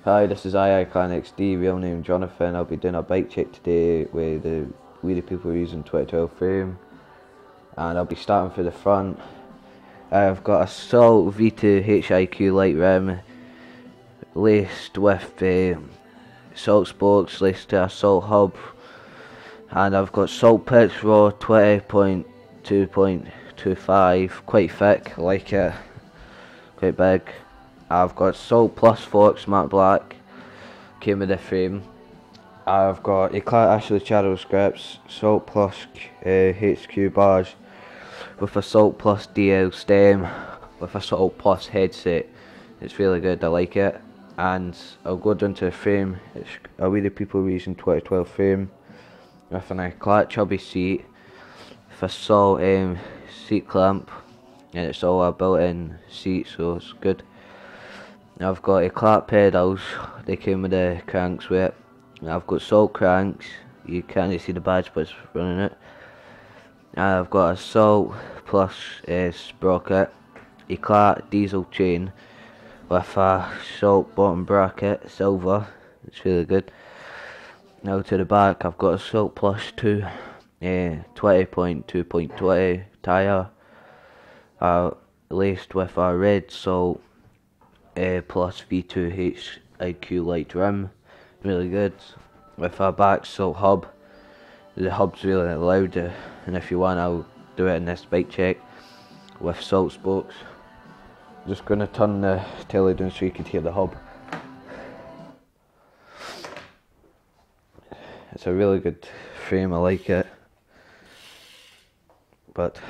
Hi, this is Clan XD, real name Jonathan. I'll be doing a bike check today with the Wethepeople using 2012 frame, and I'll be starting for the front. I've got a Salt V2 HIQ light rim laced with Salt spokes laced to a Salt hub, and I've got Salt pits raw 20.2.25, quite thick, I like it, quite big. I've got Salt Plus Fox matte black, came with the frame. I've got Eclat Ashley Charles grips, Salt Plus HQ bars with a Salt Plus DL stem with a Salt Plus headset. It's really good, I like it. And I'll go down to the frame. It's a Wethepeople using 2012 frame with an Eclat chubby seat with a Salt seat clamp, and it's all a built-in seat, so it's good. I've got Eclat pedals, they came with the cranks with it. I've got Salt cranks, you can't see the badge but it's running it. I've got a Salt Plus sprocket, Eclat diesel chain with a Salt bottom bracket, silver, it's really good. Now to the back, I've got a Salt Plus 2 20.2.20 tyre laced with a red Salt Plus V2 HIQ light rim, really good, with a back Salt hub. The hub's really loud, and if you want I'll do it in this bike check with Salt spokes. Just going to turn the telly down so you can hear the hub. It's a really good frame, I like it, but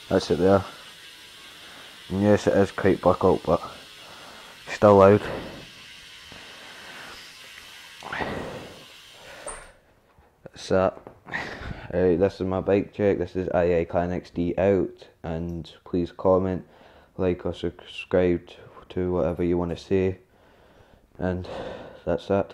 that's it there. And yes, it is quite buckled, but still loud. That's that. This is my bike check. This is Clan XD out, and please comment, like or subscribe to whatever you want to say, and that's that.